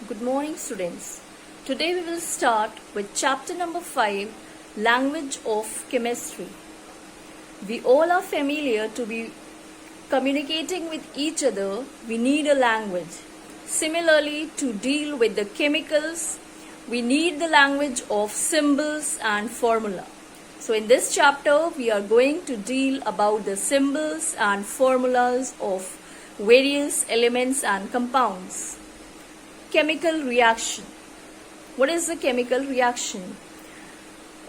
Good morning, students. Today we will start with chapter number 5, Language of Chemistry. We all are familiar to be communicating with each other. We need a language. Similarly, to deal with the chemicals, we need the language of symbols and formula. So in this chapter, we are going to deal about the symbols and formulas of various elements and compounds. Chemical reaction. What is a chemical reaction?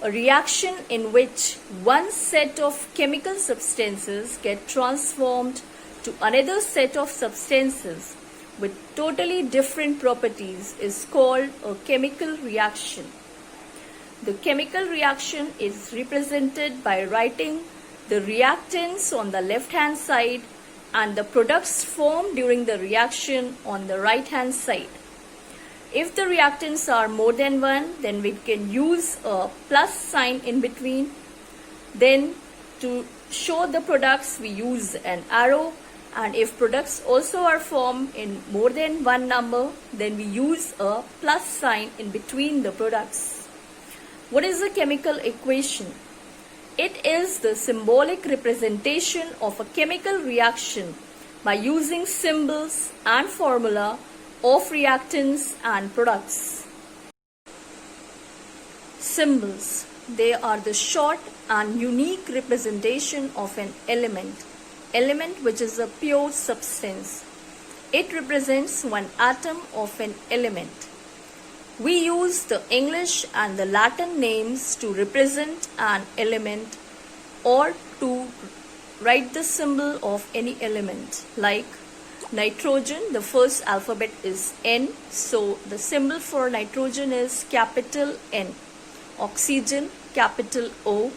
A reaction in which one set of chemical substances get transformed to another set of substances with totally different properties is called a chemical reaction. The chemical reaction is represented by writing the reactants on the left hand side and the products formed during the reaction on the right hand side. If the reactants are more than one, then we can use a plus sign in between. Then to show the products, we use an arrow. And if products also are formed in more than one number, then we use a plus sign in between the products. What is a chemical equation? It is the symbolic representation of a chemical reaction by using symbols and formula of reactants and products. Symbols. They are the short and unique representation of an element which is a pure substance. It represents one atom of an element. We use the English and the Latin names to represent an element or to write the symbol of any element, like nitrogen. The first alphabet is N, so the symbol for nitrogen is capital N. Oxygen, capital O.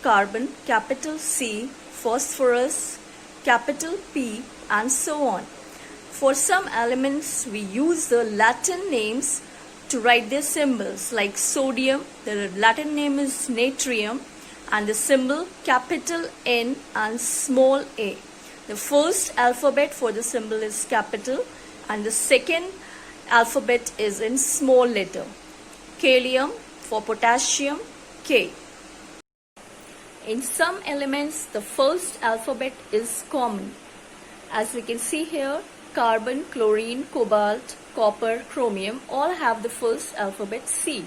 Carbon, capital C. Phosphorus, capital P, and so on. For some elements, we use the Latin names to write their symbols, like sodium. The Latin name is natrium, and the symbol capital N and small a. The first alphabet for the symbol is capital and the second alphabet is in small letter. Kalium for potassium, K. In some elements, the first alphabet is common. As we can see here, carbon, chlorine, cobalt, copper, chromium all have the first alphabet C.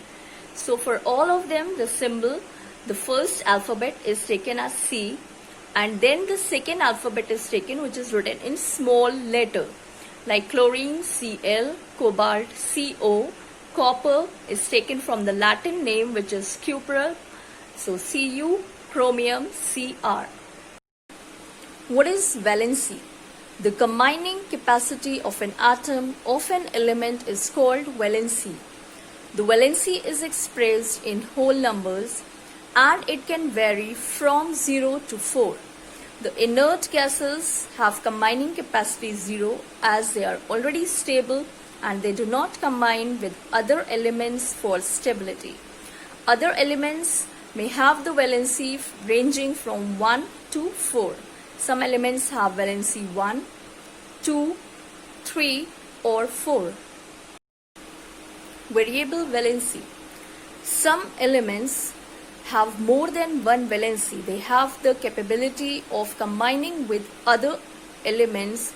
So for all of them, the symbol, the first alphabet is taken as C. And then the second alphabet is taken, which is written in small letter, like chlorine, Cl, cobalt, Co, copper is taken from the Latin name, which is cupral, so Cu, chromium, Cr. What is valency? The combining capacity of an atom of an element is called valency. The valency is expressed in whole numbers and it can vary from 0 to 4. The inert gases have combining capacity 0 as they are already stable and they do not combine with other elements for stability. Other elements may have the valency ranging from 1 to 4. Some elements have valency 1, 2, 3 or 4. Variable valency. Some elements have more than one valency. They have the capability of combining with other elements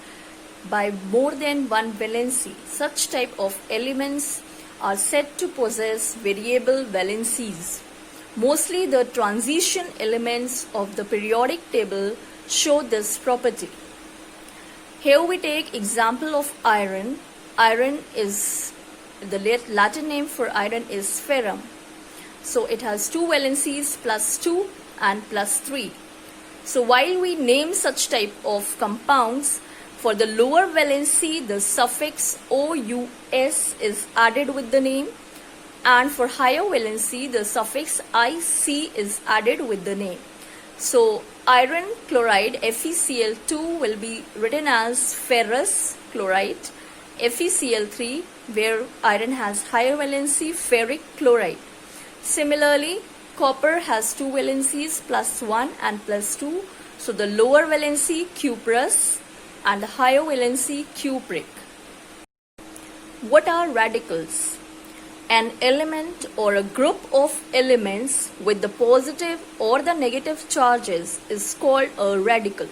by more than one valency. Such type of elements are said to possess variable valencies. Mostly the transition elements of the periodic table show this property. Here we take example of iron. Iron is, the Latin name for iron is ferrum. So it has two valencies, plus 2 and plus 3. So while we name such type of compounds, for the lower valency the suffix OUS is added with the name, and for higher valency the suffix IC is added with the name. So iron chloride FeCl2 will be written as ferrous chloride. FeCl3, where iron has higher valency, ferric chloride. Similarly, copper has two valencies, plus 1 and plus 2. So the lower valency cuprous and the higher valency cupric. What are radicals? An element or a group of elements with the positive or the negative charges is called a radical.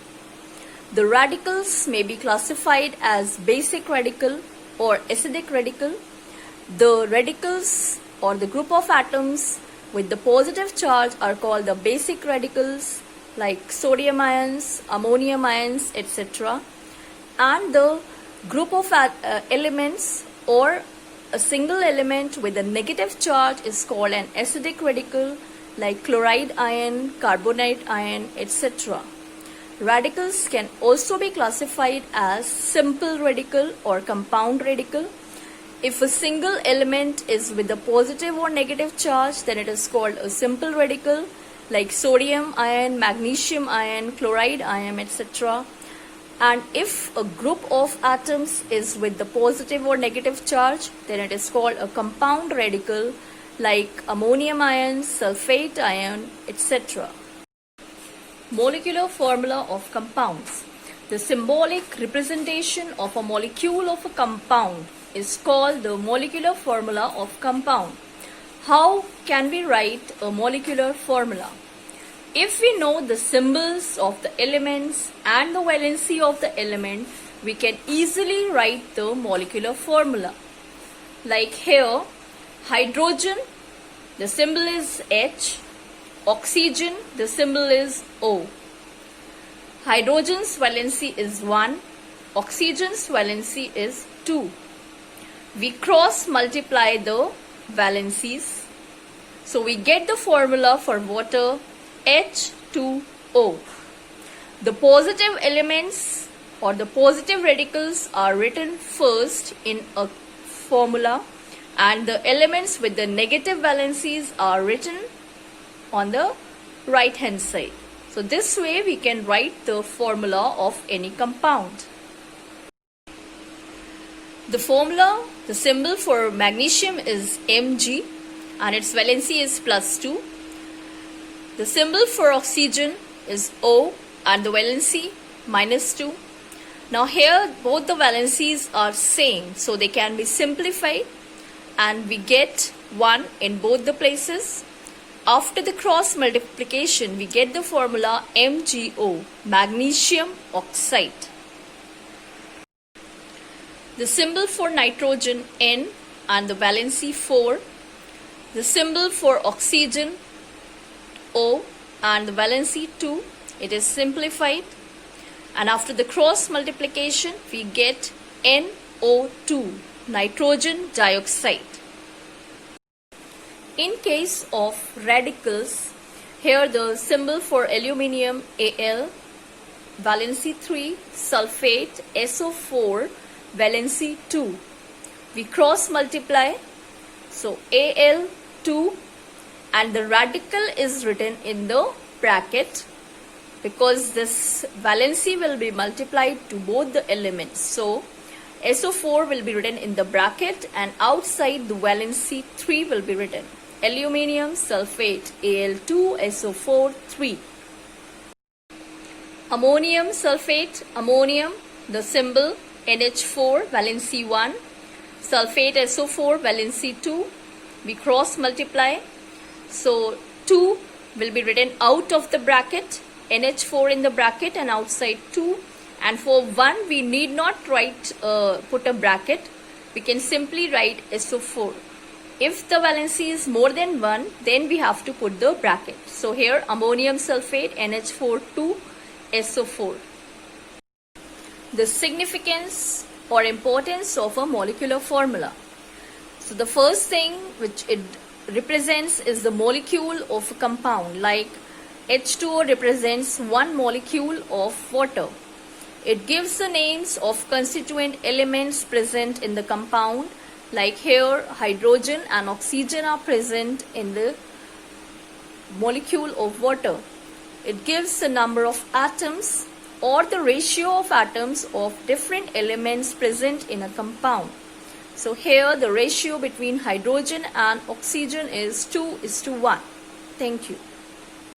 The radicals may be classified as basic radical or acidic radical. The radicals or the group of atoms with the positive charge are called the basic radicals, like sodium ions, ammonium ions, etc. And the group of elements or a single element with a negative charge is called an acidic radical, like chloride ion, carbonate ion, etc. Radicals can also be classified as simple radical or compound radical. If a single element is with a positive or negative charge, then it is called a simple radical, like sodium ion, magnesium ion, chloride ion, etc. And if a group of atoms is with the positive or negative charge, then it is called a compound radical, like ammonium ion, sulfate ion, etc. Molecular formula of compounds. The symbolic representation of a molecule of a compound is called the molecular formula of compound. How can we write a molecular formula? If we know the symbols of the elements and the valency of the element, we can easily write the molecular formula. Like here, hydrogen, the symbol is H. Oxygen, the symbol is O. Hydrogen's valency is 1. Oxygen's valency is 2. We cross multiply the valencies. So we get the formula for water H2O. The positive elements or the positive radicals are written first in a formula, and the elements with the negative valencies are written on the right hand side. So this way we can write the formula of any compound. The formula, the symbol for magnesium is Mg and its valency is +2. The symbol for oxygen is O and the valency -2. Now here both the valencies are same, so they can be simplified and we get 1 in both the places. After the cross multiplication, we get the formula MgO, magnesium oxide. The symbol for nitrogen N and the valency 4. The symbol for oxygen O and the valency 2. It is simplified. And after the cross multiplication, we get NO2, nitrogen dioxide. In case of radicals, here the symbol for aluminium Al, valency 3, sulfate SO4, valency 2. We cross multiply, so Al2, and the radical is written in the bracket because this valency will be multiplied to both the elements. So SO4 will be written in the bracket and outside the valency 3 will be written. Aluminium sulfate Al2 SO4 3. Ammonium sulfate, ammonium, the symbol NH4, valency 1, sulfate SO4, valency 2. We cross multiply, so 2 will be written out of the bracket, NH4 in the bracket and outside 2. And for 1 we need not write put a bracket, we can simply write SO4. If the valency is more than 1, then we have to put the bracket. So here ammonium sulfate NH4 2 SO4. The significance or importance of a molecular formula. So the first thing which it represents is the molecule of a compound, like H2O represents one molecule of water. It gives the names of constituent elements present in the compound, like here hydrogen and oxygen are present in the molecule of water. It gives the number of atoms or the ratio of atoms of different elements present in a compound. So here the ratio between hydrogen and oxygen is 2:1. Thank you.